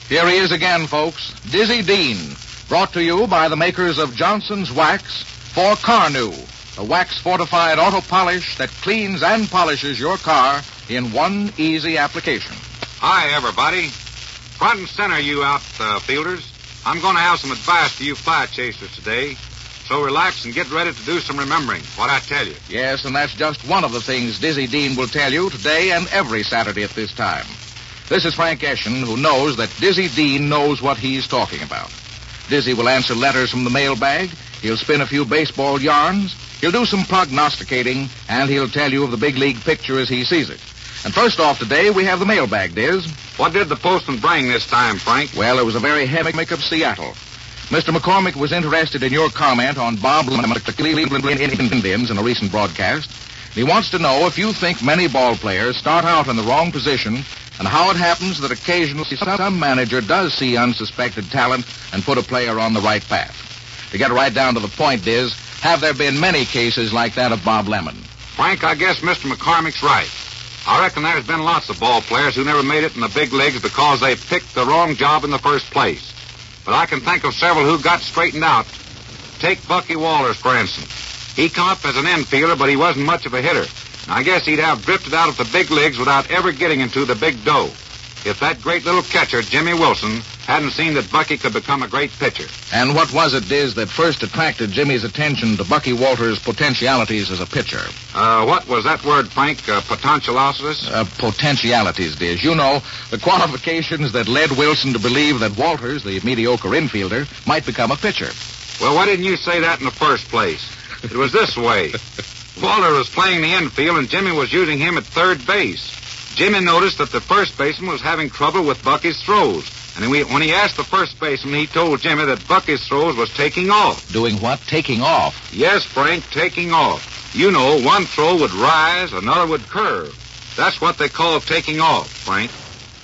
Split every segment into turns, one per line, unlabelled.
Here he is again, folks. Dizzy Dean, brought to you by the makers of Johnson's Wax for Carnu, the wax-fortified auto polish that cleans and polishes your car in one easy application.
Hi, everybody. Front and center, you outfielders. I'm going to have some advice to you fly chasers today. So relax and get ready to do some remembering, what I tell you.
Yes, and that's just one of the things Dizzy Dean will tell you today and every Saturday at this time. This is Frank Eschen, who knows that Dizzy Dean knows what he's talking about. Dizzy will answer letters from the mailbag, he'll spin a few baseball yarns, he'll do some prognosticating, and he'll tell you of the big league picture as he sees it. And first off today, we have the mailbag, Diz.
What did the postman bring this time, Frank?
Well, it was a very heavy make of Seattle. Mr. McCormick was interested in your comment on Bob Lemon of the Cleveland Indians in a recent broadcast. He wants to know if you think many ball players start out in the wrong position and how it happens that occasionally some manager does see unsuspected talent and put a player on the right path. To get right down to the point, Diz, have there been many cases like that of Bob Lemon?
Frank, I guess Mr. McCormick's right. I reckon there's been lots of ball players who never made it in the big leagues because they picked the wrong job in the first place. But I can think of several who got straightened out. Take Bucky Walters, for instance. He come up as an infielder, but he wasn't much of a hitter. I guess he'd have drifted out of the big leagues without ever getting into the big dough if that great little catcher, Jimmy Wilson, hadn't seen that Bucky could become a great pitcher.
And what was it, Diz, that first attracted Jimmy's attention to Bucky Walters' potentialities as a pitcher?
What was that word, Frank? Potentialities?
Potentialities, Diz. You know, the qualifications that led Wilson to believe that Walters, the mediocre infielder, might become a pitcher.
Well, why didn't you say that in the first place? It was this way. Walter was playing the infield, and Jimmy was using him at third base. Jimmy noticed that the first baseman was having trouble with Bucky's throws. And when he asked the first baseman, he told Jimmy that Bucky's throws was taking off.
Doing what? Taking off?
Yes, Frank, taking off. You know, one throw would rise, another would curve. That's what they call taking off, Frank.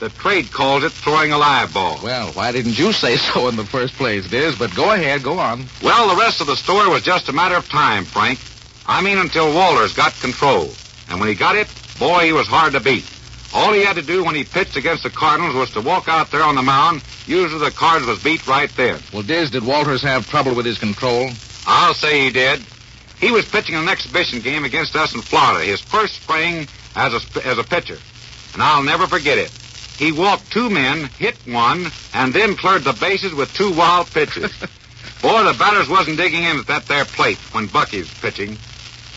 The trade calls it throwing a live ball.
Well, why didn't you say so in the first place, Diz? But go ahead, go on.
Well, the rest of the story was just a matter of time, Frank. I mean, until Walters got control. And when he got it, boy, he was hard to beat. All he had to do when he pitched against the Cardinals was to walk out there on the mound. Usually the Cards was beat right then.
Well, Diz, did Walters have trouble with his control?
I'll say he did. He was pitching an exhibition game against us in Florida, his first spring as a pitcher. And I'll never forget it. He walked two men, hit one, and then cleared the bases with two wild pitches. Boy, the batters wasn't digging in at that there plate when Bucky was pitching.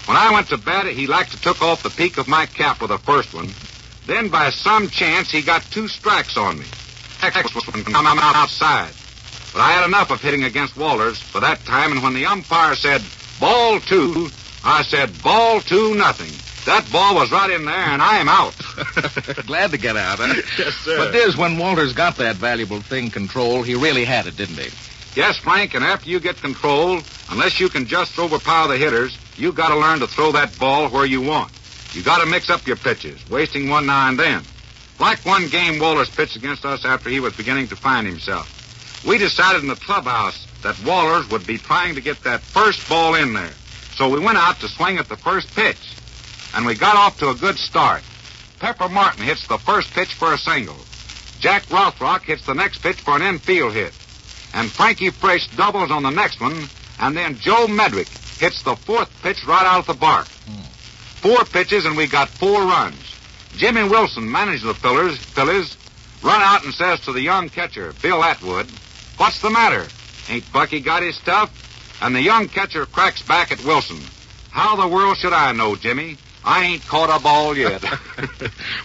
When I went to bat, he like to took off the peak of my cap with the first one. Then, by some chance, he got two strikes on me. I'm outside. But I had enough of hitting against Walters for that time, and when the umpire said, ball two, I said, ball two, nothing. That ball was right in there, and I am out.
Glad to get out, huh?
Yes, sir.
But, Diz, when Walters got that valuable thing control, he really had it, didn't he?
Yes, Frank, and after you get control, unless you can just overpower the hitters, you got to learn to throw that ball where you want. You got to mix up your pitches, wasting one now and then. Like one game Walters pitched against us after he was beginning to find himself. We decided in the clubhouse that Walters would be trying to get that first ball in there. So we went out to swing at the first pitch. And we got off to a good start. Pepper Martin hits the first pitch for a single. Jack Rothrock hits the next pitch for an infield hit. And Frankie Frisch doubles on the next one. And then Joe Medwick hits the fourth pitch right out of the bark. 4 pitches, and we got 4 runs. Jimmy Wilson, manager of the Phillies, run out and says to the young catcher, Bill Atwood, what's the matter? Ain't Bucky got his stuff? And the young catcher cracks back at Wilson. How the world should I know, Jimmy? I ain't caught a ball yet.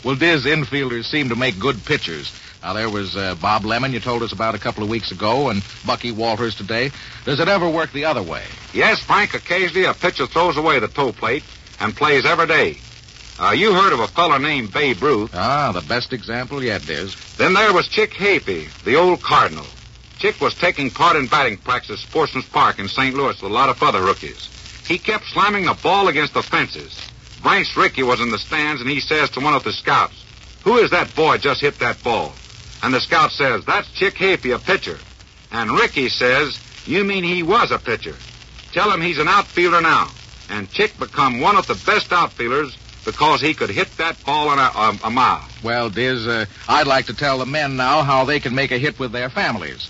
Well, Diz, infielders seem to make good pitchers. Now, there was Bob Lemon you told us about a couple of weeks ago, and Bucky Walters today. Does it ever work the other way?
Yes, Frank. Occasionally a pitcher throws away the toe plate and plays every day. You heard of a fellow named Babe Ruth.
Ah, the best example yet, Diz.
Then there was Chick Hafey, the old Cardinal. Chick was taking part in batting practice at Sportsman's Park in St. Louis with a lot of other rookies. He kept slamming the ball against the fences. Branch Rickey was in the stands, and he says to one of the scouts, who is that boy just hit that ball? And the scout says, that's Chick Hafey, a pitcher. And Rickey says, you mean he was a pitcher? Tell him he's an outfielder now. And Chick become one of the best outfielders because he could hit that ball in a mile.
Well, Diz, I'd like to tell the men now how they can make a hit with their families.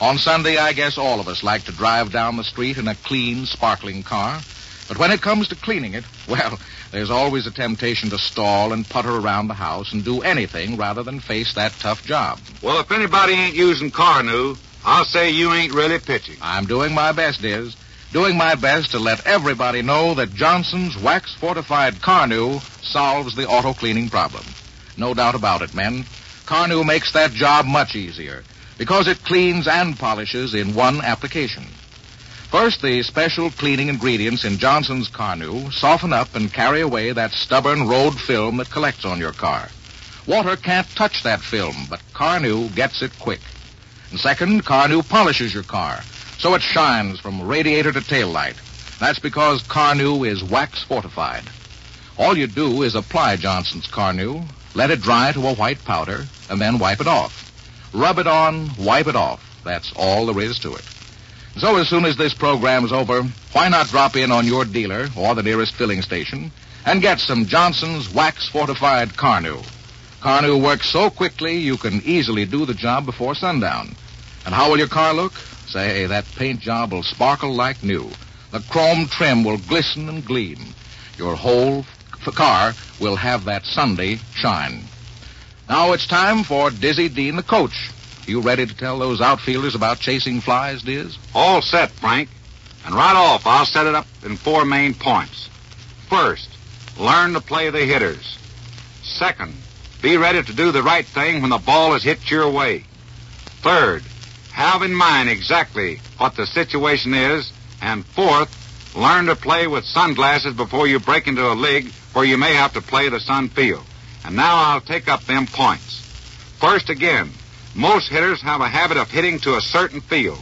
On Sunday, I guess all of us like to drive down the street in a clean, sparkling car. But when it comes to cleaning it, well, there's always a temptation to stall and putter around the house and do anything rather than face that tough job.
Well, if anybody ain't using Carnu, I'll say you ain't really pitching.
I'm doing my best, Diz. Doing my best to let everybody know that Johnson's wax-fortified Carnu solves the auto-cleaning problem. No doubt about it, men. Carnu makes that job much easier because it cleans and polishes in one application. First, the special cleaning ingredients in Johnson's Carnu soften up and carry away that stubborn road film that collects on your car. Water can't touch that film, but Carnu gets it quick. And second, Carnu polishes your car, so it shines from radiator to tail light. That's because Carnu is wax fortified. All you do is apply Johnson's Carnu, let it dry to a white powder, and then wipe it off. Rub it on, wipe it off. That's all there is to it. So as soon as this program's over, why not drop in on your dealer or the nearest filling station and get some Johnson's wax-fortified Carnu. Carnu works so quickly you can easily do the job before sundown. And how will your car look? Say, that paint job will sparkle like new. The chrome trim will glisten and gleam. Your whole car will have that Sunday shine. Now it's time for Dizzy Dean, the coach. You ready to tell those outfielders about chasing flies, Diz?
All set, Frank. And right off, I'll set it up in 4 main points. First, learn to play the hitters. Second, be ready to do the right thing when the ball is hit your way. Third, have in mind exactly what the situation is. And fourth, learn to play with sunglasses before you break into a league where you may have to play the sun field. And now I'll take up them points. First again, most hitters have a habit of hitting to a certain field.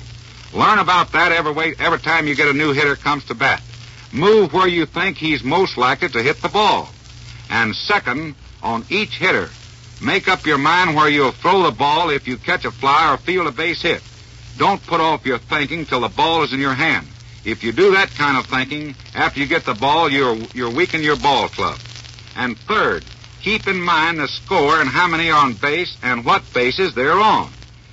Learn about that every time you get a new hitter comes to bat. Move where you think he's most likely to hit the ball. And second, on each hitter, make up your mind where you'll throw the ball if you catch a fly or field a base hit. Don't put off your thinking till the ball is in your hand. If you do that kind of thinking, after you get the ball, you're weakening your ball club. And third, keep in mind the score and how many are on base and what bases they're on.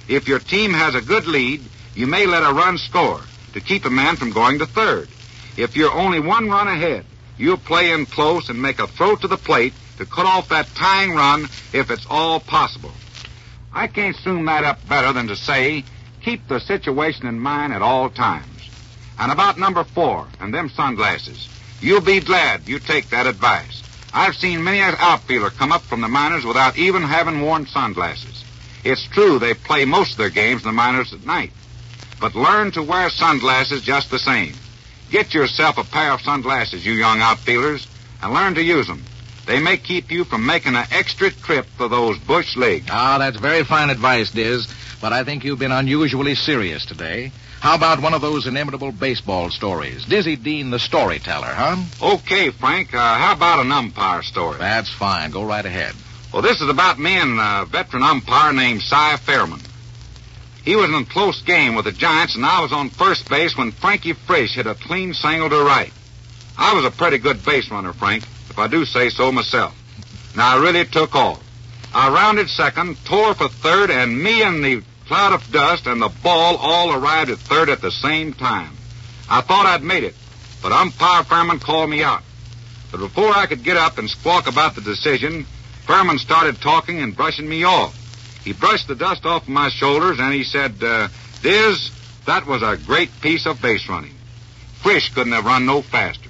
If your team has a good lead, you may let a run score to keep a man from going to third. If you're only 1 run ahead, you'll play in close and make a throw to the plate to cut off that tying run if it's all possible. I can't sum that up better than to say, keep the situation in mind at all times. And about number 4, and them sunglasses, you'll be glad you take that advice. I've seen many an outfielder come up from the minors without even having worn sunglasses. It's true they play most of their games in the minors at night. But learn to wear sunglasses just the same. Get yourself a pair of sunglasses, you young outfielders, and learn to use them. They may keep you from making an extra trip for those bush leagues.
Ah, that's very fine advice, Diz, but I think you've been unusually serious today. How about one of those inimitable baseball stories? Dizzy Dean, the storyteller, huh?
Okay, Frank, how about an umpire story?
That's fine. Go right ahead.
Well, this is about me and a veteran umpire named Cy Fairman. He was in a close game with the Giants, and I was on first base when Frankie Frisch hit a clean single to right. I was a pretty good base runner, Frank, if I do say so myself. Now, I really took off. I rounded second, tore for third, and me and the cloud of dust and the ball all arrived at third at the same time. I thought I'd made it, but umpire Fairman called me out. But before I could get up and squawk about the decision, Fairman started talking and brushing me off. He brushed the dust off my shoulders, and he said, Diz, that was a great piece of base running. Frisch couldn't have run no faster.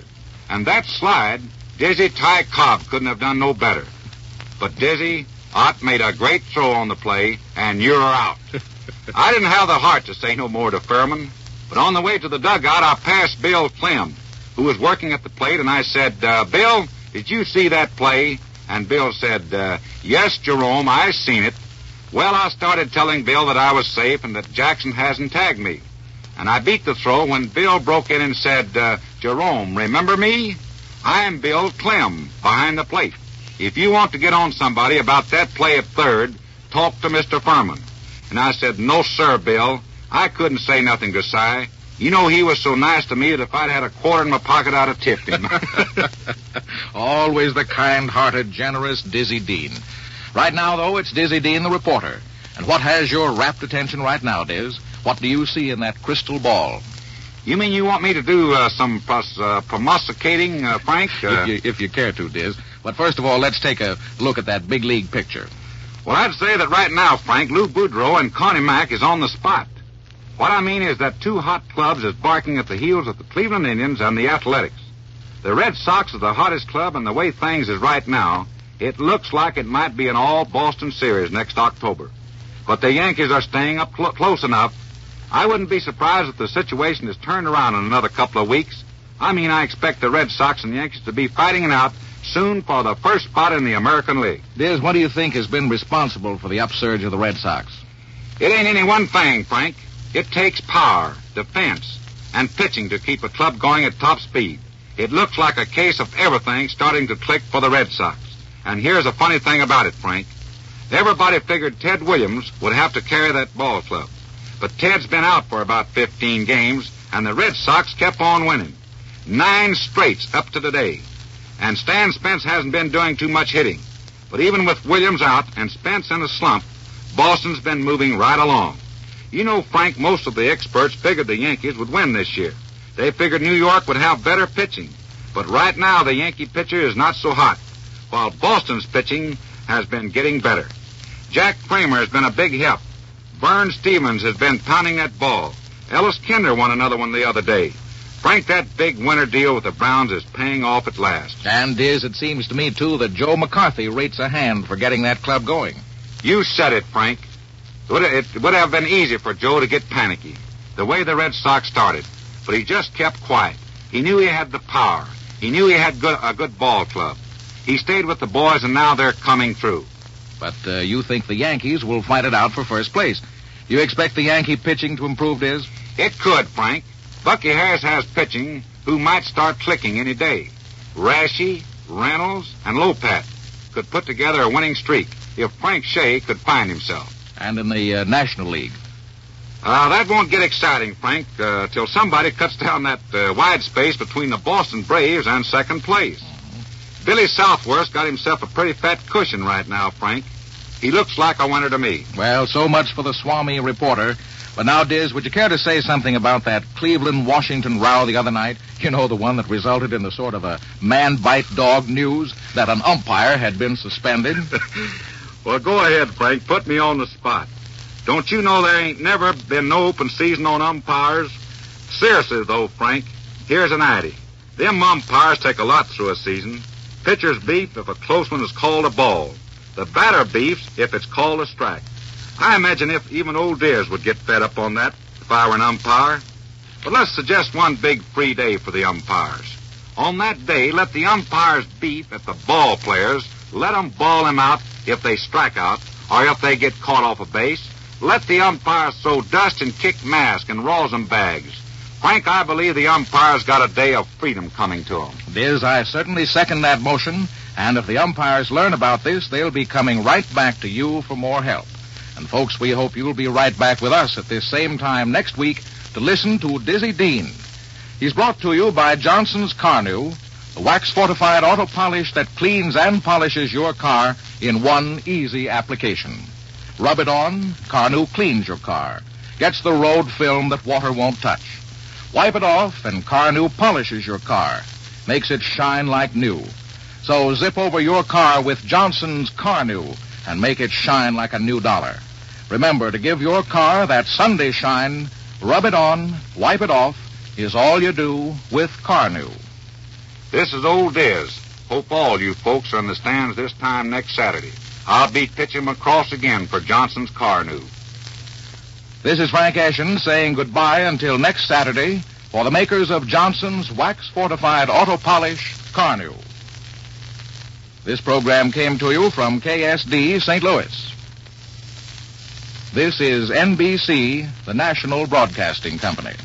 And that slide, Dizzy Ty Cobb couldn't have done no better. But Dizzy, Ott made a great throw on the play, and you're out. I didn't have the heart to say no more to Fairman, but on the way to the dugout, I passed Bill Clem, who was working at the plate, and I said, Bill, did you see that play? And Bill said, yes, Jerome, I seen it. Well, I started telling Bill that I was safe and that Jackson hasn't tagged me. And I beat the throw when Bill broke in and said, Jerome, remember me? I'm Bill Clem, behind the plate. If you want to get on somebody about that play at third, talk to Mr. Furman. And I said, no, sir, Bill. I couldn't say nothing to Cy. You know he was so nice to me that if I'd had a quarter in my pocket, I'd have tipped him.
Always the kind-hearted, generous Dizzy Dean. Right now, though, it's Dizzy Dean, the reporter. And what has your rapt attention right now, Diz? What do you see in that crystal ball?
You mean you want me to do some prognosticating, Frank?
If you care to, Diz. But first of all, let's take a look at that big league picture.
Well, I'd say that right now, Frank, Lou Boudreau and Connie Mack is on the spot. What I mean is that two hot clubs is barking at the heels of the Cleveland Indians and the Athletics. The Red Sox are the hottest club, and the way things is right now, it looks like it might be an all-Boston series next October. But the Yankees are staying up close enough. I wouldn't be surprised if the situation is turned around in another couple of weeks. I expect the Red Sox and Yankees to be fighting it out soon for the first spot in the American League.
Diz, what do you think has been responsible for the upsurge of the Red Sox?
It ain't any one thing, Frank. It takes power, defense, and pitching to keep a club going at top speed. It looks like a case of everything starting to click for the Red Sox. And here's a funny thing about it, Frank. Everybody figured Ted Williams would have to carry that ball club. But Ted's been out for about 15 games, and the Red Sox kept on winning. 9 straights up to today. And Stan Spence hasn't been doing too much hitting. But even with Williams out and Spence in a slump, Boston's been moving right along. You know, Frank, most of the experts figured the Yankees would win this year. They figured New York would have better pitching. But right now, the Yankee pitcher is not so hot, while Boston's pitching has been getting better. Jack Kramer has been a big help. Vern Stevens has been pounding that ball. Ellis Kinder won another one the other day. Frank, that big winter deal with the Browns is paying off at last.
And, Diz, it seems to me, too, that Joe McCarthy rates a hand for getting that club going.
You said it, Frank. It would have been easy for Joe to get panicky, the way the Red Sox started. But he just kept quiet. He knew he had the power. He knew he had a good ball club. He stayed with the boys, and now they're coming through.
But you think the Yankees will fight it out for first place. You expect the Yankee pitching to improve, Diz?
It could, Frank. Bucky Harris has pitching who might start clicking any day. Rashi, Reynolds, and Lopat could put together a winning streak if Frank Shea could find himself.
And in the National League?
That won't get exciting, Frank, till somebody cuts down that wide space between the Boston Braves and second place. Mm-hmm. Billy Southworth's got himself a pretty fat cushion right now, Frank. He looks like a winner to me.
Well, so much for the Swami reporter. But now, Diz, would you care to say something about that Cleveland-Washington row the other night? You know, the one that resulted in the sort of a man-bite-dog news that an umpire had been suspended?
Well, go ahead, Frank. Put me on the spot. Don't you know there ain't never been no open season on umpires? Seriously, though, Frank, here's an idea. Them umpires take a lot through a season. Pitchers beef if a close one is called a ball. The batter beefs if it's called a strike. I imagine if even old Dears would get fed up on that if I were an umpire. But let's suggest one big free day for the umpires. On that day, let the umpires beef at the ball players. Let them ball them out if they strike out or if they get caught off a base. Let the umpires throw dust and kick masks and rosin bags. Frank, I believe the umpires got a day of freedom coming to them.
Diz, I certainly second that motion. And if the umpires learn about this, they'll be coming right back to you for more help. And, folks, we hope you'll be right back with us at this same time next week to listen to Dizzy Dean. He's brought to you by Johnson's Carnu, the wax-fortified auto polish that cleans and polishes your car in one easy application. Rub it on, Carnu cleans your car, gets the road film that water won't touch. Wipe it off, and Carnu polishes your car, makes it shine like new. So zip over your car with Johnson's Carnu and make it shine like a new dollar. Remember to give your car that Sunday shine. Rub it on, wipe it off, is all you do with Carnu.
This is Old Diz. Hope all you folks are in the stands this time next Saturday. I'll be pitching across again for Johnson's Carnu.
This is Frank Eshin saying goodbye until next Saturday for the makers of Johnson's wax-fortified auto polish, Carnu. This program came to you from KSD, St. Louis. This is NBC, the National Broadcasting Company.